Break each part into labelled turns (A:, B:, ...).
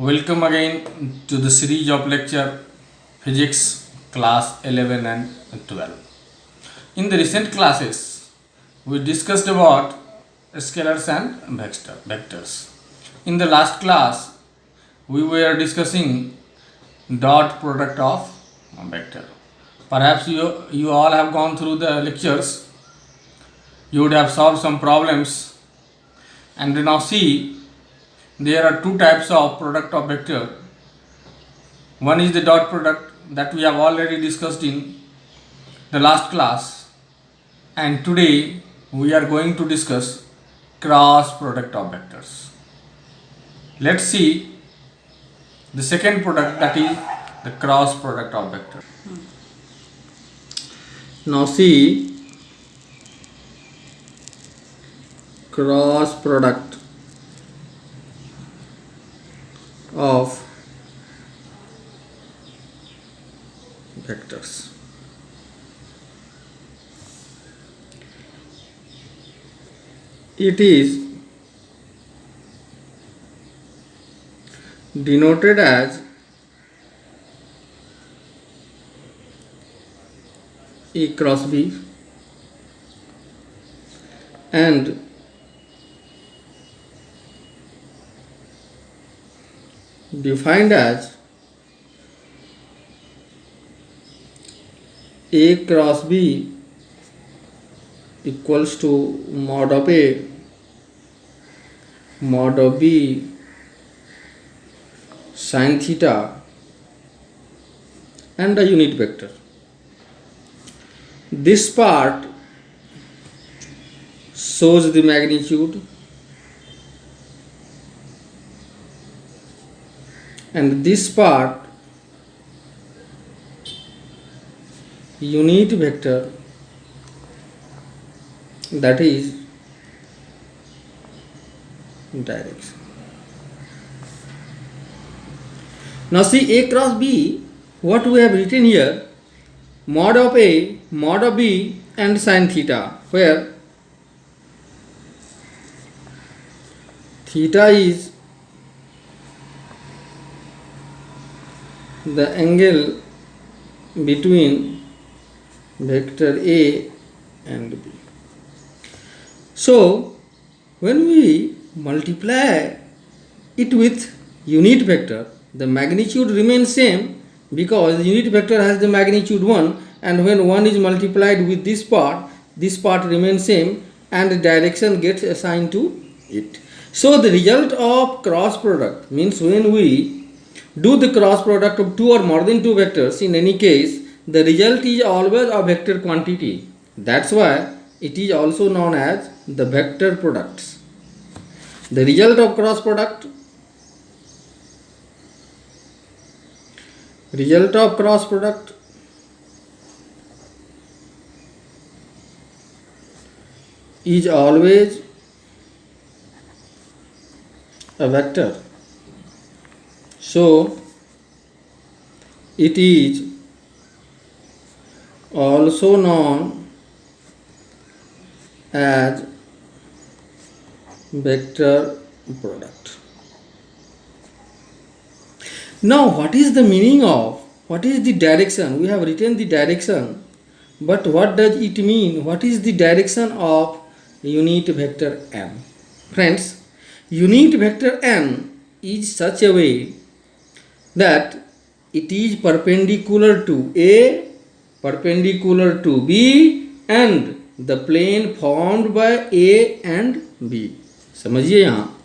A: Welcome again to the series of lecture Physics class 11 and 12. In the recent classes, we discussed about scalars and vectors. In the last class, we were discussing dot product of vector. Perhaps you all have gone through the lectures. You would have solved some problems, and now see there are two types of product of vector. One is the dot product that we have already discussed in the last class, and today we are going to discuss cross product of vectors. Let's see the second product, that is the cross product of vector. Now see cross product of vectors. It is denoted as A cross B and defined as A cross B equals to mod of A mod of B sin theta and a unit vector. This part shows the magnitude and this part unit vector, that is direction. Now see A cross B, what we have written here, mod of A, mod of B and sin theta, where theta is the angle between vector A and B. So when we multiply it with unit vector, the magnitude remains same because the unit vector has the magnitude 1, and when 1 is multiplied with this part remains same and the direction gets assigned to it. So the result of cross product means when we do the cross product of two or more than two vectors, in any case the result is always a vector quantity. That's why it is also known as the vector products. The result of cross product is always a vector. So it is also known as vector product. Now what is the meaning of, what is the direction? We have written the direction, but what does it mean? What is the direction of unit vector n? Friends, unit vector n is such a way that it is perpendicular to A, perpendicular to B and the plane formed by A and B. समझिए यहाँ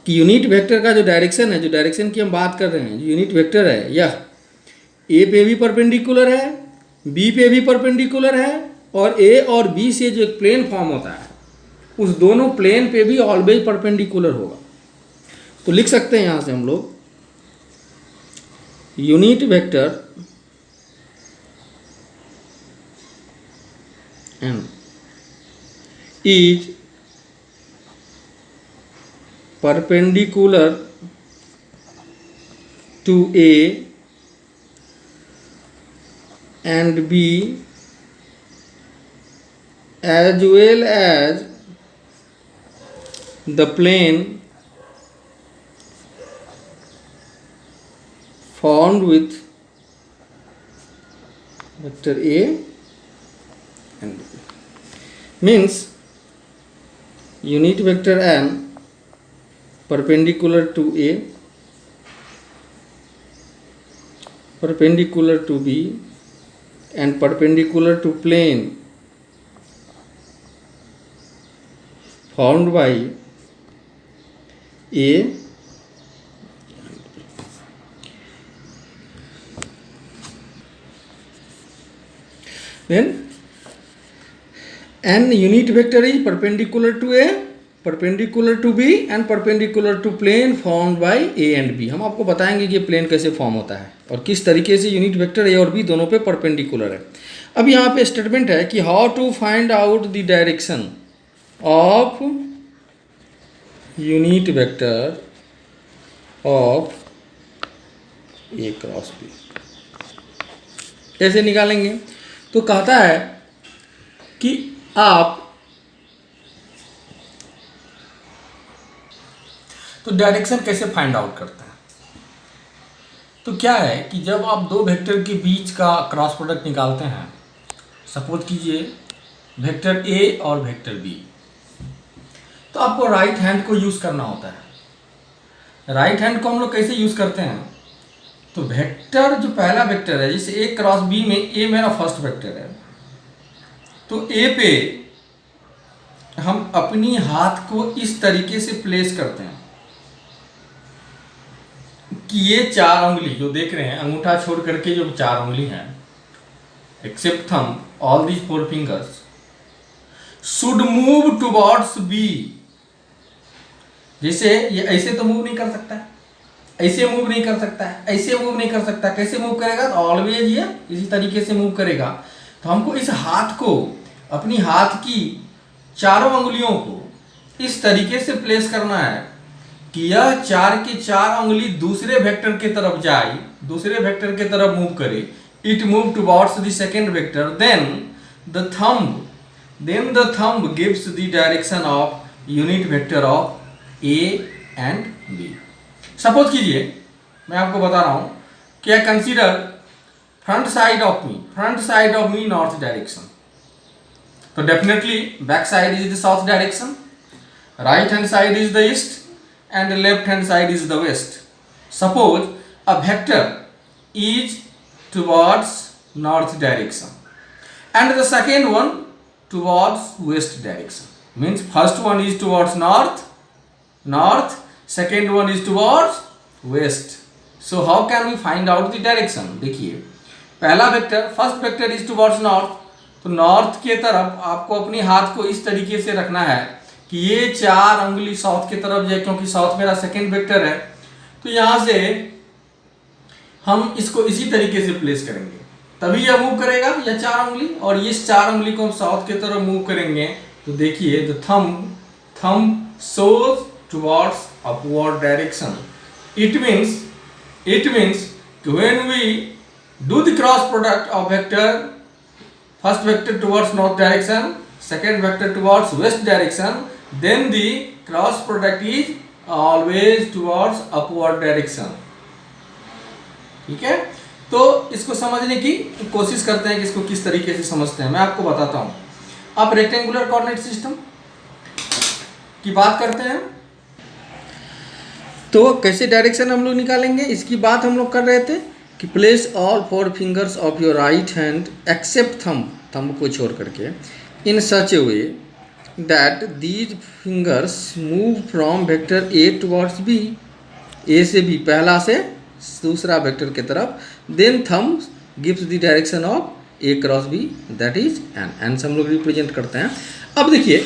A: कि unit vector का जो direction की हम बात कर रहे हैं, जो यूनिट वेक्टर है यह ए पे भी परपेंडिकुलर है, बी पे भी परपेंडिकुलर है और ए और बी से जो एक प्लेन फॉर्म होता है उस दोनों प्लेन पे भी ऑलवेज परपेंडिकुलर होगा. तो लिख सकते हैं यहाँ से हम लोग unit vector n is perpendicular to A and B as well as the plane formed with vector A and B. Means unit vector n perpendicular to A, perpendicular to B and perpendicular to plane formed by A then n unit vector is perpendicular to A, perpendicular to B and perpendicular to plane formed by A and B. हम आपको बताएंगे कि ये plane कैसे form होता है और किस तरीके से यूनिट वेक्टर A और B दोनों पे परपेंडिकुलर है. अब यहाँ पे स्टेटमेंट है कि how to find out the direction of unit vector of A cross B. कैसे निकालेंगे? तो कहता है कि आप तो डायरेक्शन कैसे फाइंड आउट करते हैं. तो क्या है कि जब आप दो वेक्टर के बीच का क्रॉस प्रोडक्ट निकालते हैं, सपोज कीजिए वेक्टर ए और वेक्टर बी, तो आपको राइट हैंड को यूज़ करना होता है. राइट हैंड को हम लोग कैसे यूज़ करते हैं? तो वेक्टर जो पहला वेक्टर है, जैसे ए क्रॉस बी में ए मेरा फर्स्ट वेक्टर है, तो ए पे हम अपनी हाथ को इस तरीके से प्लेस करते हैं कि ये चार उंगली जो देख रहे हैं, अंगूठा छोड़ करके जो चार उंगली हैं, except thumb, all these four fingers should move towards B. जैसे ये ऐसे तो मूव नहीं कर सकता है, ऐसे मूव नहीं कर सकता है, ऐसे मूव नहीं कर सकता. कैसे मूव करेगा? तो ऑलवेज ये इसी तरीके से मूव करेगा. तो हमको इस हाथ को, अपनी हाथ की चारों उंगलियों को इस तरीके से प्लेस करना है कि यह चार की चार उंगली दूसरे वेक्टर की तरफ जाए, दूसरे वेक्टर की तरफ मूव करे. It move towards the second vector, then the thumb gives the direction of unit vector of A and B. Suppose कीजिए, मैं आपको बता रहा हूं कि consider front side of me north direction. तो definitely back side is the south direction, right hand side is the east and the left hand side is the west. Suppose a vector is towards north direction and the second one towards west direction. Means first one is towards north, second one is towards west. So how can we find out the direction? देखिए, पहला vector, first vector is towards north, तो north के तरफ आपको अपनी हाथ को इस तरीके से रखना है कि ये चार उंगली साउथ की तरफ जाए, क्योंकि साउथ मेरा सेकंड वेक्टर है. तो यहाँ से हम इसको इसी तरीके से प्लेस करेंगे, तभी यह मूव करेगा, यह चार उंगली, और ये चार उंगली को हम साउथ की तरफ मूव करेंगे. तो देखिए the thumb shows towards upward direction. It means when we do the cross product of vector, first vector towards north direction, second vector towards west direction, then the cross product is always towards upward direction. ठीक है? तो इसको समझने की कोशिश करते हैं कि इसको किस तरीके से समझते हैं. मैं आपको बताता हूं. आप रेक्टेंगुलर कोऑर्डिनेट सिस्टम की बात करते हैं, तो कैसे डायरेक्शन हम लोग निकालेंगे, इसकी बात हम लोग कर रहे थे कि place all four fingers of your right hand except thumb को छोड़ करके in such a way that these fingers move from vector A towards B, A से B, पहला से दूसरा वेक्टर की तरफ, then thumb gives the direction of A cross B, that is n से हम लोग रिप्रेजेंट करते हैं. अब देखिए,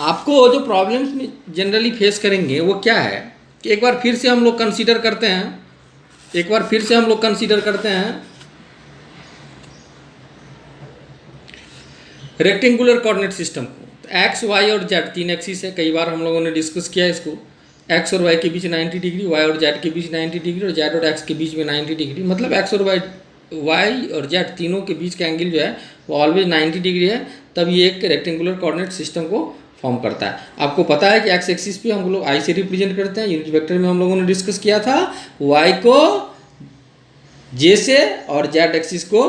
A: आपको जो प्रॉब्लम्स जनरली फेस करेंगे वो क्या है कि एक बार फिर से हम लोग कंसीडर करते हैं रेक्टेंगुलर कोऑर्डिनेट सिस्टम को. तो एक्स, वाई और जेड तीन एक्सिस है, कई बार हम लोगों ने डिस्कस किया इसको. एक्स और वाई के बीच 90 डिग्री, वाई और जेड के बीच 90 डिग्री और जेड और एक्स के बीच में 90 डिग्री. मतलब एक्स और वाई और जेड तीनों के बीच का एंगल जो है वो ऑलवेज 90 डिग्री है, तब ये एक रेक्टेंगुलर कोऑर्डिनेट सिस्टम को फॉर्म करता है. आपको पता है कि एक्स एक्सिस पे हम लोग आई से रिप्रेजेंट करते हैं. यूनिट वेक्टर में हम लोगों ने डिस्कस किया था, वाई को जे से और जेड एक्सिस को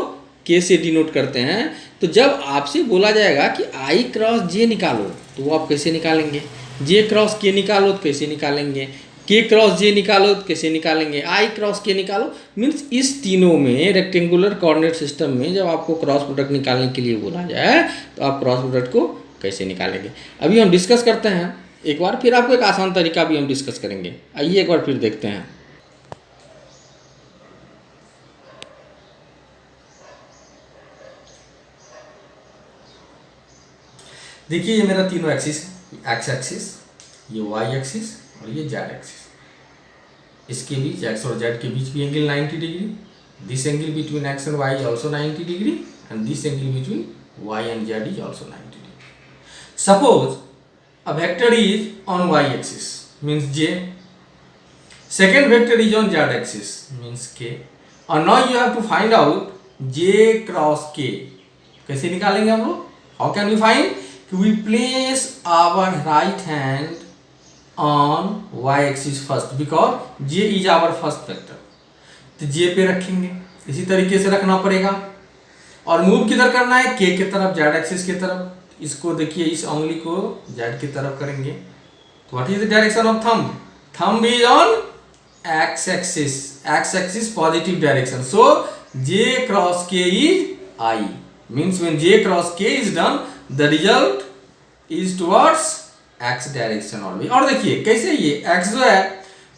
A: के से डिनोट करते हैं। तो जब आपसे बोला जाएगा कि आई क्रॉस जे निकालो तो वो आप कैसे निकालेंगे, जे क्रॉस के निकालो तो कैसे निकालेंगे, के क्रॉस जे निकालो तो कैसे निकालेंगे, आई क्रॉस के निकालो। मीन्स इस तीनों में रेक्टेंगुलर कोऑर्डिनेट सिस्टम में जब आपको क्रॉस प्रोडक्ट निकालने के लिए बोला जाए तो आप क्रॉस प्रोडक्ट को कैसे निकालेंगे, अभी हम डिस्कस करते हैं एक बार, फिर आपको एक आसान तरीका भी हम डिस्कस करेंगे। आइए एक बार फिर देखते हैं। देखिए ये मेरा तीनों एक्सिस है, एक्स एक्सिस, ये वाई एक्सिस और ये जेड एक्सिस। इसके बीच एक्स और जेड के बीच भी angle 90 degree, this angle between X and Y also 90 degree and this angle between Y and Z is also 90 degree. Suppose a vector is on y axis means j, second vector is on z axis means k, and now you have to find out j cross k। कैसे निकालेंगे हम लोग, how can we find, we place our right hand on y axis first because j is our first vector, तो j पे रखेंगे, इसी तरीके से रखना पड़ेगा। और मूव किधर करना है, k की तरफ, z एक्सिस की तरफ। इसको देखिए, इस उंगली को z की तरफ करेंगे। What is the direction of thumb, thumb is on x axis, x axis positive direction, so j cross k is I, means when j cross k is done the result is towards x direction only. और देखिए कैसे ये x जो है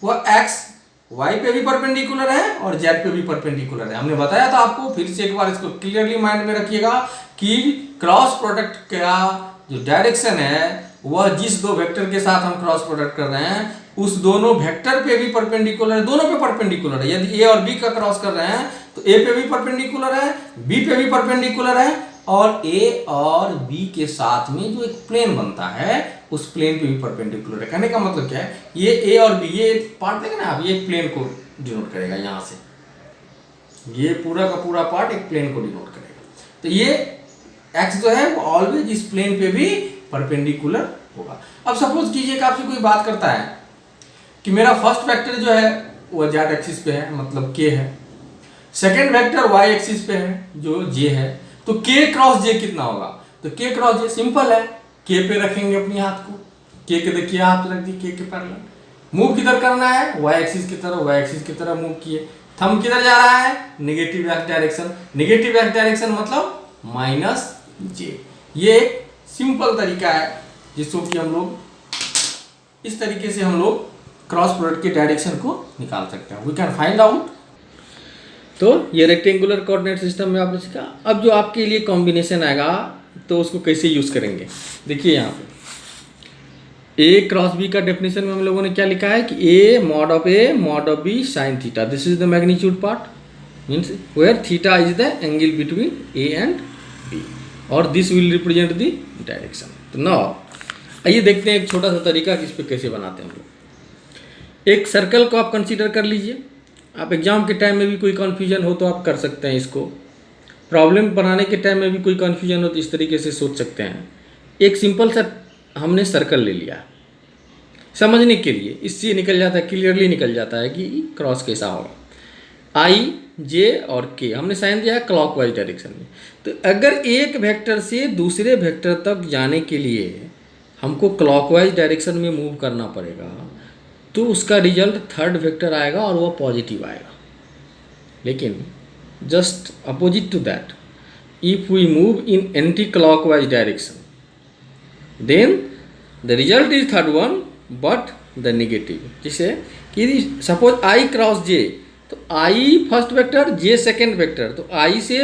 A: वो x y पे भी perpendicular है और z पे भी परपेंडिकुलर है, हमने बताया था आपको। फिर से एक बार इसको क्लियरली माइंड में रखिएगा कि क्रॉस प्रोडक्ट का जो डायरेक्शन है वह जिस दो वेक्टर के साथ हम क्रॉस प्रोडक्ट कर रहे हैं उस दोनों वेक्टर पे भी परपेंडिकुलर है, दोनों पे परपेंडिकुलर है। यदि a और b का क्रॉस कर रहे हैं तो a पे भी परपेंडिकुलर है, b पे भी परपेंडिकुलर है, और a और b के साथ में जो एक प्लेन बनता है उस प्लेन पे भी परपेंडिकुलर है। कहने का मतलब क्या है, ये a और b, ये पार्ट देखें ना आप, ये एक प्लेन को डिनोट करेगा, यहाँ से ये पूरा का पूरा पार्ट एक प्लेन को डिनोट करेगा। तो ये x जो है वो ऑलवेज इस प्लेन पे भी परपेंडिकुलर होगा। अब सपोज कीजिए कि आपसे कोई बात करता है कि मेरा फर्स्ट वेक्टर जो है वो z एक्सिस पे है, मतलब k है, सेकेंड वेक्टर y एक्सिस पे है जो j है, तो k क्रॉस j कितना होगा, तो k क्रॉस j सिंपल है, k पे रखेंगे अपने हाथ को, k के देखिए हाथ रख दी k के पैरेलल, मूव किधर करना है, y एक्सिस की तरफ, y एक्सिस की तरफ मूव किए, थंब किधर जा रहा है, negative x direction, negative x direction मतलब माइनस j। ये एक सिंपल तरीका है जिसको कि हम लोग इस तरीके से हम लोग क्रॉस प्रोडक्ट के डायरेक्शन को निकाल सकते हैं, वी कैन फाइंड आउट। तो ये रेक्टेंगुलर कोऑर्डिनेट सिस्टम में आपने सीखा। अब जो आपके लिए कॉम्बिनेशन आएगा तो उसको कैसे यूज करेंगे, देखिए यहाँ पे a क्रॉस b का डेफिनेशन में हम लोगों ने क्या लिखा है कि a mod of b sin theta, this is the magnitude part, means where theta is the angle between a and b और this will represent the direction. तो नाउ आइए देखते हैं एक छोटा सा तरीका कि इस पे कैसे बनाते हैं हम लोग। एक सर्कल को आप कंसीडर कर लीजिए, आप एग्जाम के टाइम में भी कोई कन्फ्यूजन हो तो आप कर सकते हैं इसको, प्रॉब्लम बनाने के टाइम में भी कोई कन्फ्यूजन हो तो इस तरीके से सोच सकते हैं। एक सिंपल सा हमने सर्कल ले लिया समझने के लिए, इससे निकल जाता है, क्लियरली निकल जाता है कि क्रॉस कैसा होगा। आई जे और के हमने साइन दिया है क्लॉकवाइज डायरेक्शन में, तो अगर एक वेक्टर से दूसरे वेक्टर तक जाने के लिए हमको क्लॉकवाइज डायरेक्शन में मूव करना पड़ेगा तो उसका रिजल्ट थर्ड वेक्टर आएगा और वह पॉजिटिव आएगा। लेकिन just opposite to that, if we move in anti clockwise direction then the result is third one but the negative. जैसे कि सपोज आई क्रॉस जे, तो I first vector J second vector, तो I से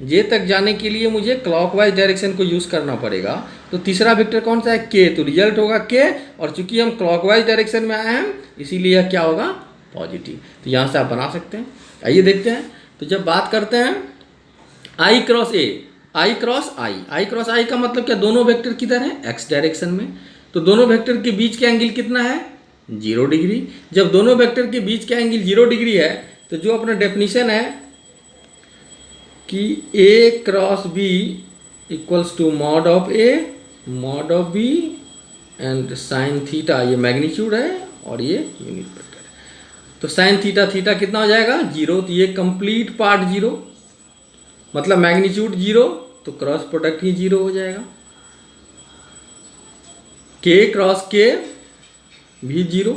A: जे तक जाने के लिए मुझे क्लॉकवाइज डायरेक्शन को यूज़ करना पड़ेगा, तो तीसरा वेक्टर कौन सा है के, तो रिजल्ट होगा के, और चूंकि हम क्लॉकवाइज डायरेक्शन में आए हैं इसीलिए यह क्या होगा पॉजिटिव। तो यहाँ से आप बना सकते हैं। आइए देखते हैं। तो जब बात करते हैं i cross A, i cross i, i cross i का मतलब क्या, दोनों वेक्टर किधर है एक्स डायरेक्शन में, तो दोनों वेक्टर के बीच का एंगल कितना है 0 डिग्री। जब दोनों वेक्टर के बीच का एंगल 0 डिग्री है तो जो अपना डेफिनेशन है कि a cross b equals to mod of a mod of b and sine theta, ये मैग्नीट्यूड है और ये यूनिट वेक्टर है। तो साइन थीटा थीटा कितना हो जाएगा 0, तो ये कंप्लीट पार्ट 0, मतलब मैग्नीट्यूड 0, तो क्रॉस प्रोडक्ट ही 0 हो जाएगा। के क्रॉस के भी 0।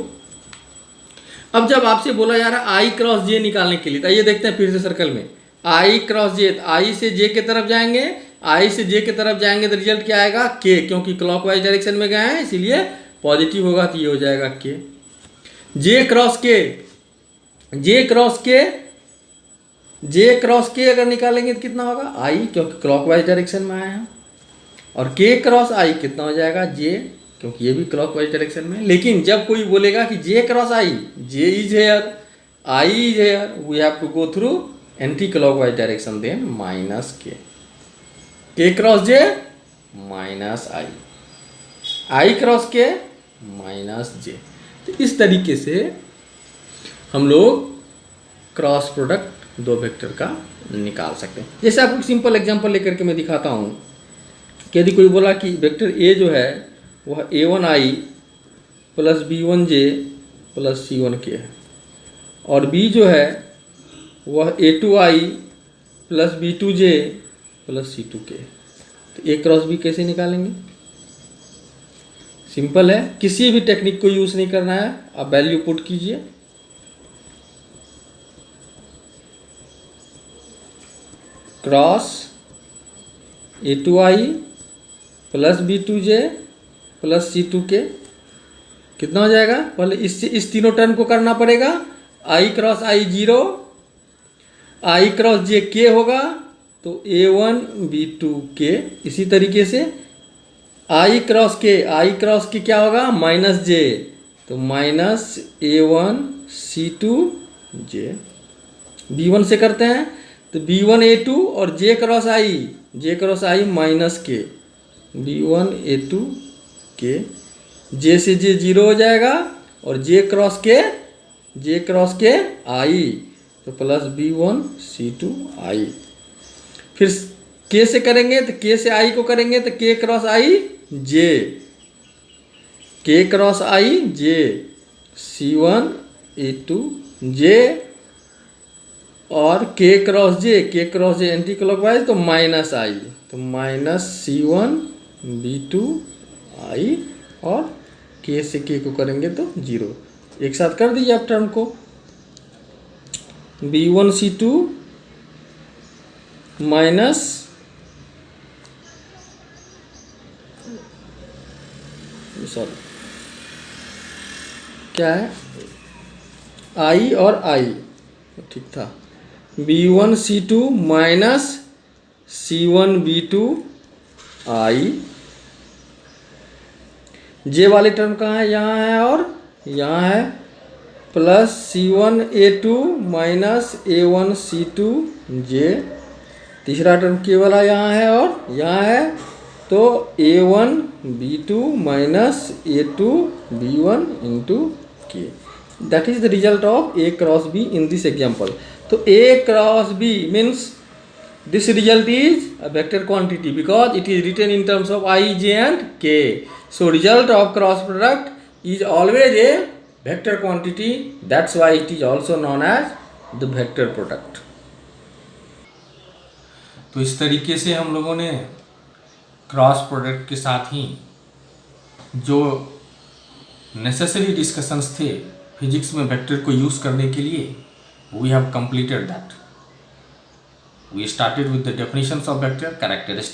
A: अब जब आपसे बोला जा रहा है आई क्रॉस जे निकालने के लिए, तो ये देखते हैं फिर से सर्कल में आई क्रॉस जे, आई से जे के तरफ जाएंगे, आई से जे के तरफ जाएंगे तो रिजल्ट क्या आएगा के, क्योंकि क्लॉकवाइज डायरेक्शन में गए हैं इसीलिए पॉजिटिव होगा, तो ये हो जाएगा के। जे क्रॉस के, जे क्रॉस के, जे क्रॉस के अगर निकालेंगे तो कितना होगा आई, क्योंकि क्लॉकवाइज डायरेक्शन में आए हैं। और के क्रॉस आई कितना हो जाएगा जे, क्योंकि ये भी क्लॉकवाइज डायरेक्शन में। लेकिन जब कोई बोलेगा कि j cross i, j is here, i is here, we have to go through anti clockwise direction, then minus k cross j minus i cross k minus j. तो इस तरीके से हम लोग क्रॉस प्रोडक्ट दो वेक्टर का निकाल सकते हैं। जैसे आपको सिंपल एग्जांपल लेकर के मैं दिखाता हूँ कि यदि कोई बोला कि वेक्टर ए जो है वह a1i plus b1j plus c1k है, और b जो है वह a2i plus b2j plus c2k। तो a क्रॉस b कैसे निकालेंगे? सिंपल है, किसी भी टेक्निक को यूज़ नहीं करना है, आप वैल्यू पुट कीजिए। Cross a2i plus b2j plus c2k कितना हो जाएगा? पहले इस तीनों टर्म को करना पड़ेगा। i cross i 0, i cross j k होगा, तो a1 b2 k। इसी तरीके से i क्रॉस k क्या होगा? माइनस j, तो minus a1 c2 j। b1 से करते हैं तो b1 a2 और j cross i minus k, b1 a2 के, j से j 0 हो जाएगा, और j क्रॉस के i, तो प्लस b1 c2 i। फिर k से करेंगे तो k से i को करेंगे तो k cross i j c1 a2 j, और k cross j anti clockwise, तो माइनस i, तो माइनस c1 b2 i, और k से k को करेंगे तो 0। एक साथ कर दीजिए आप टर्म को, b1 c2 माइनस सॉरी क्या है i और i, ठीक था, b1 c2 minus c1 b2 i। जे वाले टर्म कहाँ है? यहाँ है और यहाँ है, plus c1 a2 minus a1 c2 j। तीसरा टर्म के वाला यहाँ है और यहाँ है, तो a1 b2 minus a2 b1 into k। That is the result of a cross b in this example. तो a cross b means this result is a vector quantity because it is written in terms of I, j and k. So result of cross product is always a vector quantity. That's why it is also known as the vector product. तो इस तरीके से हम लोगों ने cross product के साथ ही जो नेसेसरी डिस्कशंस थे फिजिक्स में वेक्टर को यूज़ करने के लिए, we have completed that. We started with the definitions of vector, characteristics.